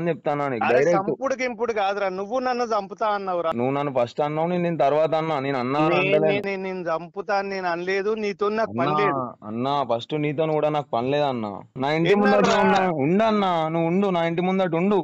అని చెప్తానా నీకు అరే డైరెక్ట్. సంపుడు గింపుడు కాదురా, నువ్వు నన్ను చంపుతా అన్నావురా. నువ్వు నన్ను ఫస్ట్ అన్నావు, నేను తర్వాత అన్నా. నేను అన్నా అని అంటలేను నేను చంపుతా అని నేను అనలేదు, నీతో నాకు అన్నా. పని లేదు. అన్నా ఫస్ట్ నీతో కూడా నాకు పని లేదన్నా. నా ఇంటి ముందట ఎన్నర్రా? ఉండన్నా, నువ్వు ఉండు, నా ఇంటి ముందట ఉండు.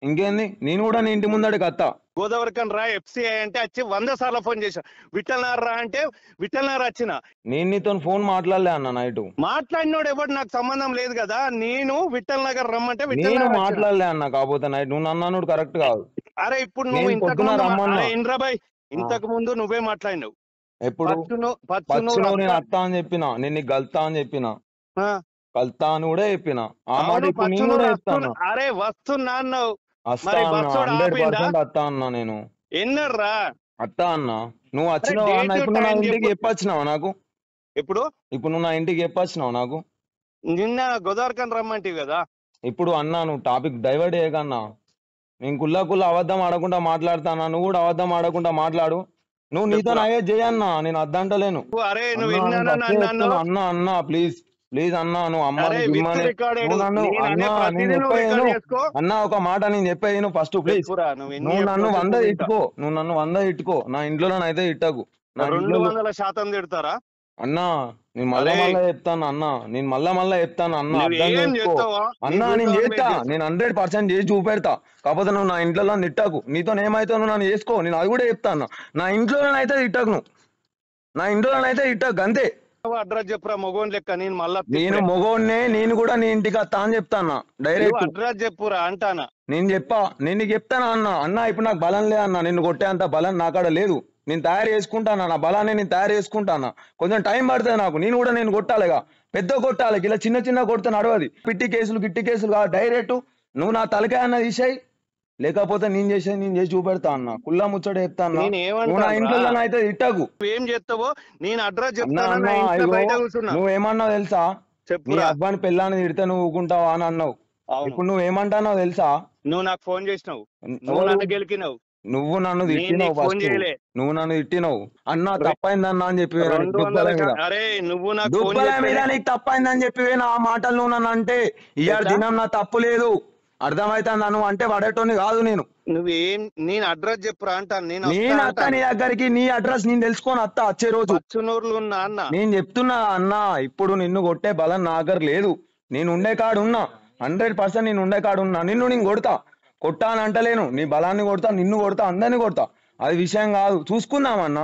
ఇంకేంది, నేను కూడా నీ ఇంటి ముందడికి అత్తా. గోదావరికన్ రా ఎఫ్సిఐ అంటే వచ్చి 100 సార్లు ఫోన్ చేశా. విఠలనార్ రా అంటే విఠలనార్ వచ్చిన. నేను నీతో ఫోన్ మాట్లాడలే అన్న నైట్. మాట్లాడినోడు ఎవడు నాకు సంబంధం లేదు కదా. నేను విఠల్ నగర్ రమ్మంటే నేను విఠలనార్ వచ్చిన. మాట్లాడలే అన్న, కాకపోతే నైట్ నువ్వు నన్ను అన్నాడు కరెక్ట్ కాదు. అరే ఇప్పుడు నువ్వు నేను ఇంతకు పొద్దున ముందు రమ్మన్నా. అరే ఇంద్రాబాయ్, ఇంతకు ముందు నువ్వే మాట్లాడినావు. ఎప్పుడు పచ్చును నేను అత్తా అని చెప్పిన, నేను నీకు గల్తా అని చెప్పిన, కల్తా అని కూడా చెప్పిన. ఆ మాట ఇప్పుడు నేను కూడా చెప్తాను. అరే వస్తున్నా అన్నావు. వస్తా అన్న, 100% అత్తా అన్నా. నేను ఎన్నర్రా అత్తా అన్నా. నువ్వు వచ్చినావు అన్న, ఇప్పుడు నువ్వు నా ఇంటికి చెప్పొచ్చినావా నాకు? ఇప్పుడు నువ్వు నా ఇంటికి చెప్పొచ్చినావు నాకు? నిన్న గోదావరికన్ రమ్మంటివి కదా. ఇప్పుడు అన్నా నువ్వు టాపిక్ డైవర్ట్ చేయకన్నా. నేను కుల్లా అబద్ధం ఆడకుండా మాట్లాడతానా, నువ్వు కూడా అబద్ధం ఆడకుండా మాట్లాడు. నువ్వు నీతో అయ్యే చేయన్నా, నేను అద్దంటలేను. అరే అన్నా అన్నా ప్లీజ్ ప్లీజ్ అన్నా, నువ్వు అమ్మ అన్నా ఒక మాట నేను చెప్పేది నువ్వు ఫస్ట్ ప్లీజ్. నువ్వు నన్ను 100 ఇట్టుకో, నువ్వు నన్ను 100 ఇట్టుకో, నా ఇంట్లో అయితే ఇట్టకు. 200% తిడతారా అన్నా? నేను మళ్ళా చెప్తాను అన్నా, నేను మళ్ళా చెప్తాను అన్నా, అర్థం చేసుకో అన్నా. నేను చేస్తా, నేను 100% చేసి చూపెడతా. కాకపోతే నువ్వు నా ఇంట్లో తిట్టకు. నీతో ఏమైతే నువ్వు నన్ను చేసుకో, నేను అది కూడా చెప్తా అన్నా. నా ఇంట్లోనైతే తిట్టకు, నువ్వు నా ఇంట్లోనైతే తిట్టకు అంతే. అడ్రస్ చెప్పురా మొగోన్ లెక్క. నేను మొగోన్నే, నేను కూడా నీ ఇంటికి వస్తా అని చెప్తాను డైరెక్ట్. అడ్రస్ చెప్పురా అంటానా. నేను నీకు చెప్తానా అన్నా. ఇప్పుడు నాకు బలం లే అన్నా, నిన్ను కొట్టే అంత బలం నాకాడ లేదు. నేను తయారు చేసుకుంటానా, నా బలాన్ని నేను తయారు చేసుకుంటానా. కొంచెం టైం పడుతుంది నాకు. నేను కొట్టాలిగా, పెద్ద కొట్టాలి. ఇలా చిన్న కొడితే నడవది. గిట్టి కేసులు కాదు, డైరెక్ట్ నువ్వు నా తలకాయ అన్న తీసేయి, లేకపోతే నేను చేసి చూపెడతా అన్న. కుల్లా ముచ్చట చెప్తా అన్న. నా ఇంట్లో అయితే ఇట్టకు. ఏం చేస్తావో నేను అడ్రస్ చెప్తా. నువ్వేమన్నావు తెలుసా? నీ అబ్బాని పెళ్ళాన్ని తిడితే నువ్వు ఊకుంటావా అని అన్నావు. ఇప్పుడు నువ్వేమంటావు తెలుసా? నువ్వు నాకు ఫోన్ చేసినావు, నువ్వు నన్ను గెలికినావు, నువ్వు నన్ను తిట్టినావు. ఫస్ట్ నువ్వు నన్ను తిట్టినావు అన్నా, తప్పైందన్నా అని చెప్పి దుబ్బల మీద నీకు తప్పైందని చెప్పి నా మాటలు నువ్వు నన్ను అంటే, ఇవాళ దినం నా తప్పు లేదు, అర్థమైతుందా? నువ్వు అంటే పడేటోని కాదు. నేను అడ్రస్ చెప్పురా అంటాను. నేను అత్తా నీ దగ్గరికి, నీ అడ్రస్ నేను తెలుసుకొని అత్తా వచ్చే రోజు. నేను చెప్తున్నా అన్నా, ఇప్పుడు నిన్ను కొట్టే బలం నా దగ్గర లేదు. నేను ఉండే కాడు ఉన్నా, 100% నేను ఉండే కాడు ఉన్నా. నేను కొడతా, కొట్టా అని అంటలేను. నీ బలాన్ని కొడతా, నిన్ను కొడతా, అందరినీ కొడతా. అది విషయం కాదు, చూసుకుందామన్నా.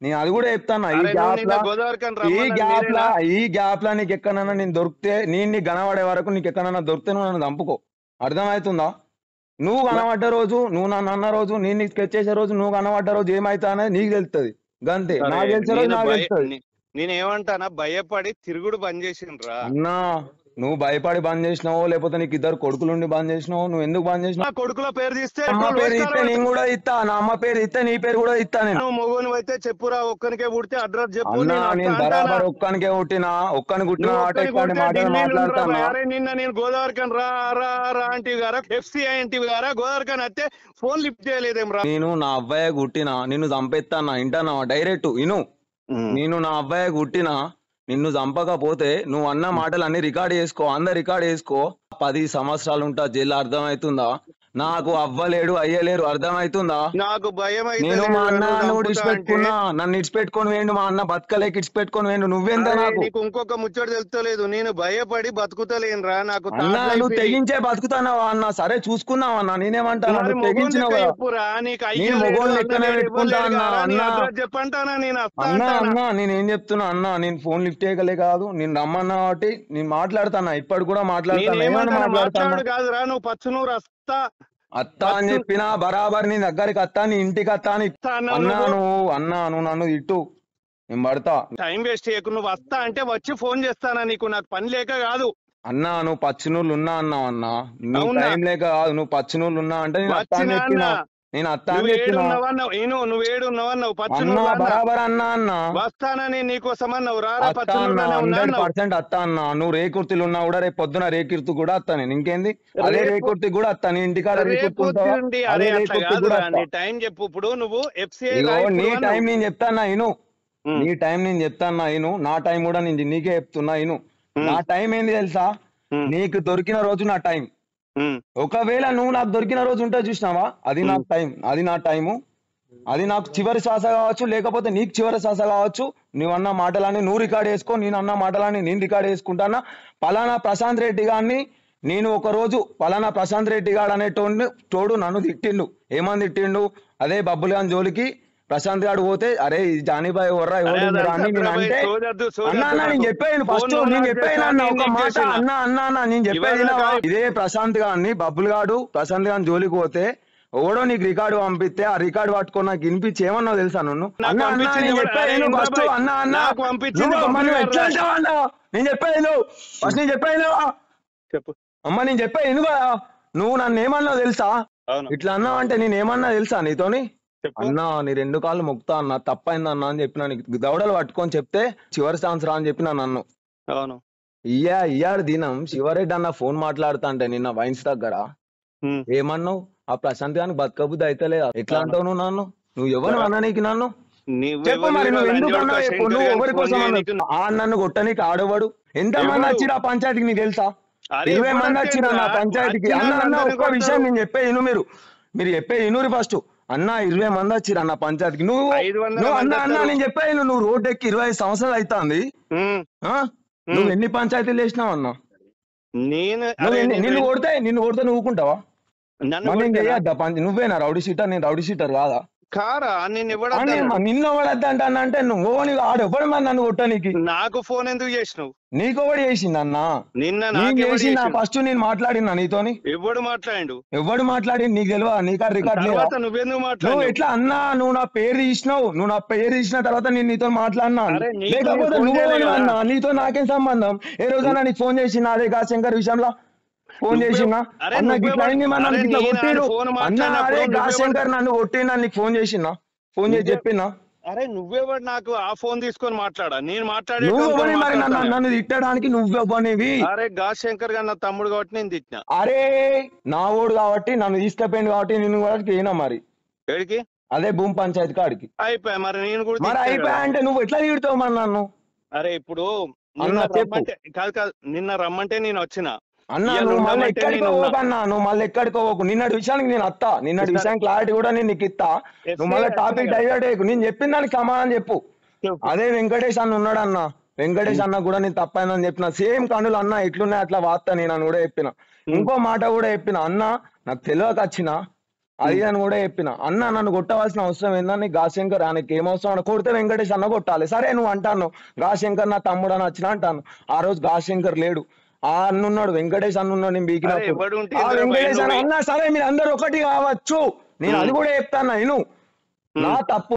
నేను అది కూడా చెప్తాను. ఈ గ్యాప్ లా నీకు ఎక్కడన్నా నేను దొరికితే, నీకు కనబడే వరకు నీకు ఎక్కడన్నా దొరికితే నువ్వు నన్ను చంపుకో. అర్థమవుతుందా? నువ్వు కనబడ్డ రోజు, నువ్వు నన్ను అన్న రోజు, నేను నీకు స్కెచ్ చేసే రోజు, నువ్వు కనబడ్డ రోజు ఏమైతా అనేది నీకు తెలుస్తుంది. గంతే, నాకు తెలిసే రోజు నాకు తెలుస్తుంది. నేనేమంటానా, భయపడి తిరుగుడు బంద్ చేసిండ్రా అన్నా. నువ్వు భయపడి బంద్ చేసినావో, లేకపోతే నీకు 2 కొడుకులుండి బంద్ చేసినావు. నువ్వు ఎందుకు బంద్ చేసినావు? కొడుకుల పేరు తీస్తే, అమ్మ పేరు ఇస్తే నేను కూడా ఇస్తా. నా అమ్మ పేరు ఇస్తే నీ పేరు కూడా ఇస్తా. నేను మొగోను అయితే చెప్పురా, ఒక్కనికే పుడితే అడ్రస్ చెప్పు. నేను బరాబర్ ఒక్కనికే పుట్టినా, ఒక్కని పుట్టిన మాట్లాడతాను. నిన్న నేను గోదావరికన్ రా ఆంటీ గారా, ఎఫ్సిఐ ఆంటీ గారా, గోదావరికన్ అయితే ఫోన్ లిఫ్ట్ చేయలేదేం రా. నేను నా అబ్బాయి పుట్టినా, నిన్ను చంపేస్తానా ఇంటనా డైరెక్ట్ ఇను. నేను నా అబ్బాయి పుట్టినా, నిన్ను చంపకపోతే నువ్వు అన్న మాటలు అన్ని రికార్డ్ చేసుకో, అందరు రికార్డ్ చేసుకో. 10 సంవత్సరాలు ఉంటా జైలు, అర్థమవుతుందా? నాకు అవ్వలేడు, అయ్యలేరు, అర్థమవుతుందా? నాకు భయం. నేను మా అన్న ఇడిచిపెట్టుకున్నా, నన్ను ఇడిచిపెట్టుకొని వేయండు. మా అన్న బతకలేక ఇడిచిపెట్టుకొని వేయండు. నువ్వెంత? నాకు ఇంకొక ముచ్చట తెలుస్తలేదు. నేను భయపడి బతుకుతలేను రా. నాకు అన్నా, నువ్వు తెగించే బతుకుతానావా అన్న? సరే చూసుకుందాం అన్న, నేనేమంటాను, తెగించినావు. నేను మొగోళ్ళు ఎక్కనే పెట్టుకుంటా చెప్పంటానా? అన్నా నేనేం చెప్తున్నా అన్నా, నేను ఫోన్ లిఫ్ట్ చేయగలే కాదు, నేను రమ్మన్నా కాబట్టి నేను మాట్లాడతానా. ఇప్పుడు కూడా మాట్లాడతాను కాదురా. నువ్వు పచ్చునూరు అత్తా అని చెప్పినా, బరాబర్ నీ దగ్గరికి అత్తా, నీ ఇంటికి అత్తా అని నువ్వు నన్ను ఇట్టు, నేను పడతా. టైం వేస్ట్ చేయకు. నువ్వు వస్తా అంటే వచ్చి ఫోన్ చేస్తానా నీకు? నాకు పని లేక కాదు అన్నా. నువ్వు పచ్చినూళ్ళు ఉన్నా అన్నావు అన్నా, నువ్వు టైం లేక కాదు. నువ్వు పచ్చినూళ్ళు ఉన్నా అంటే నేను అత్తా అని చెప్పినా. నేను అత్తా అని చెప్పినా. నువ్వు ఏడున్నావన్నావు, బరాబర్ అన్నా అన్న వస్తానని నీకోసం అన్నావు. 100% అత్తా అన్నా. నువ్వు రేకుర్తిలు ఉన్నా కూడా రేపు పొద్దున రేకుర్తి కూడా వస్తా నేను. ఇంకేంది, అదే రేకుర్తి కూడా వస్తా. నీ ఇంటికాడ టైం చెప్పు. ఇప్పుడు నువ్వు నీ టైం నేను చెప్తాన్నా ఇను. నీ టైం నేను చెప్తాన్నా ఇను. నా టైం కూడా నేను నీకే చెప్తున్నా ఇను. నా టైం ఏంది తెలుసా? నీకు దొరికిన రోజు నా టైం, ఒకవేళ నువ్వు నాకు దొరికిన రోజు ఉంటే చూసినావా, అది నాకు టైం, అది నా టైము, అది నాకు చివరి శ్వాస కావచ్చు, లేకపోతే నీకు చివరి శ్వాస కావచ్చు. నువ్వు అన్న మాటలని నువ్వు రికార్డ్ చేసుకో, నేను అన్న మాటలని నేను రికార్డ్ చేసుకుంటానా. పలానా ప్రశాంత్ రెడ్డి గారిని నేను ఒక రోజు పలానా ప్రశాంత్ రెడ్డి గారు తోడు నన్ను తిట్టిండు. ఏమని తిట్టిండు? అదే బబ్బులు గాని జోలికి ప్రశాంత్ గారు పోతే, అరే జానీబాయ్ ఎవర్రా ఎవరు అని నేను అంటే, అన్న అన్న నేను చెప్పాను ఫస్ట్, నేను చెప్పాను అన్న ఒక మాట, అన్న అన్న అన్న నేను చెప్పేది ఇదే ప్రశాంత్ గారిని బబ్బులు గాడు ప్రశాంత్ గారిని జోలికి పోతే ఓడో నీకు రికార్డు పంపిస్తే ఆ రికార్డు పట్టుకొని నాకు వినిపించి ఏమన్నా తెలుసా నన్ను? అన్న అన్న నేను చెప్పాను ఫస్ట్, అన్న అన్న ఎట్లా అంటావు అన్న? నేను చెప్పాను ఫస్ట్, నేను చెప్పాను అమ్మ, నేను చెప్పాను కదా, నువ్వు నన్ను ఏమన్నా తెలుసా? ఇట్లా అన్నావు అంటే నేను ఏమన్నా తెలుసా నీతోని? అన్నా నీ 2 కాళ్ళు మొక్కుతా అన్న, తప్పైంది అన్న అని చెప్పిన, నీకు దవడలు పట్టుకొని చెప్తే చివరి ఛాన్స్ రా అని చెప్పిన నన్ను. ఇయ్యాడు దినం శివరెడ్డి అన్న ఫోన్ మాట్లాడుతా అంటే నిన్న వైన్స్ దగ్గర ఏమన్నావు? ఆ ప్రశాంత్ గానికి బతకబుద్ధి అయితే లేదా? ఎట్లా అంటావు నువ్వు నన్ను? నువ్వు ఎవరు అన్న నీకు నన్ను? చెప్పు మరి, నువ్వు ఎందుకు అన్నావు చెప్పు, నువ్వు ఎవరి కోసం అన్నావు? ఆ నన్ను కొట్టనీకి ఆడవాడు ఎంతమంది వచ్చిరా పంచాయతీకి నీకు తెలుసా? 20 మంది వచ్చిరా నా పంచాయతీకి. అన్న అన్న ఒక్క విషయం నేను చెప్పే ఇను, మీరు చెప్పే ఇనురి ఫస్ట్. అన్న 20 మంది వచ్చిరా నా పంచాయతీకి. నువ్వు అన్న అన్న నేను చెప్పాను, నువ్వు రోడ్డు ఎక్కి 25 సంవత్సరాలు అవుతుంది. నువ్వు ఎన్ని పంచాయతీలు వేసినావు అన్న? నిన్ను కొడితే నువ్వు ఊరుకుంటావా? నేను చేయద్దా నువ్వేనా రౌడీ షీటర్? నేను రౌడీ షీటర్ కాదా? నిన్ను ఎవడద్దా అంటే నువ్వు ఆడు ఎవడు మరి నన్ను కొట్టనీకి? నాకు ఫోన్ ఎందుకు చేసినావు? నీకు ఎవడు చేసింది అన్న? చేసిన ఫస్ట్ నేను మాట్లాడినా నీతోని. ఎవడు మాట్లాడి నీకు తెలియదా? నీకు రికార్డ్ లేదా? నువ్వు ఎట్లా అన్నా? నువ్వు నా పేరు తీసిన తర్వాత నేను నీతో మాట్లాడినా, లేకపోతే నువ్వు అన్నా? నీతో నాకేం సంబంధం? ఏ రోజైనా నీకు ఫోన్ చేసినా అదే గాశంకర్ విషయంలో ఫోన్ చేసినా? అన్న గిట్లా అయింది మనం ఇట్లా కొట్టిరు అన్న, అరే గాశంకర్ నన్ను కొట్టినా నీకు ఫోన్ చేసినా? ఫోన్ చేసి చెప్పినా? అరే నువ్వెవడు నాకు ఆ ఫోన్ తీసుకొని మాట్లాడా? నేను నువ్వు మరి నన్ను తిట్టడానికి నువ్వెవ్వనివి? అరే గాశంకర్ గారు నా తమ్ముడు కాబట్టి నేను తిట్టినా. అరే నా ఓడు కాబట్టి నన్ను తీసుకపోయింది కాబట్టి నిన్ను కూడా అయినా మరి ఎడికి? అదే భూమి పంచాయతీ కాడికి అయిపోయా. మరి నేను కూడా మరి అయిపోయా అంటే నువ్వు ఎట్లా తిడతావు మరి నన్ను? అరే ఇప్పుడు నిన్న రమ్మంటే నేను వచ్చిన. అన్నా నువ్వు మళ్ళీ ఎక్కడికి పోకన్నా, నువ్వు మళ్ళీ ఎక్కడికి పోకు. నిన్నటి విషయానికి నేను అత్తా, నిన్నటి విషయం క్లారిటీ కూడా నేను నీకు ఇస్తా. నువ్వు మళ్ళీ టాపిక్ డైవర్ట్ అయ్యకు. నేను చెప్పిన దానికి సమాధానం చెప్పు. అదే వెంకటేష్ అన్న ఉన్నాడు అన్న, వెంకటేష్ అన్న కూడా నేను తప్పైందని చెప్పిన. సేమ్ కనులు అన్న ఎట్లున్నాయి అట్లా వాస్తా నేను అని కూడా చెప్పిన. ఇంకో మాట కూడా చెప్పిన, అన్న నాకు తెలియక వచ్చిన అది అని కూడా చెప్పిన. అన్న నన్ను కొట్టవలసిన అవసరం ఏందని గాశంకర్ ఆయనకి ఏం అవసరం అని కొడితే వెంకటేష్ అన్న కొట్టాలి. సరే నువ్వు అంటాను గాశంకర్ నా తమ్ముడు అని వచ్చిన అంటాను. ఆ రోజు గాశంకర్ లేడు, ఆ అన్నున్నాడు, వెంకటేష్ అన్నున్నాడు. నేను బీకినప్పుడు ఆ వెంకటేష్ అన్న సరే మీరు అందరు ఒకటి కావచ్చు, నేను అది కూడా చెప్తాను. నేను నా తప్పు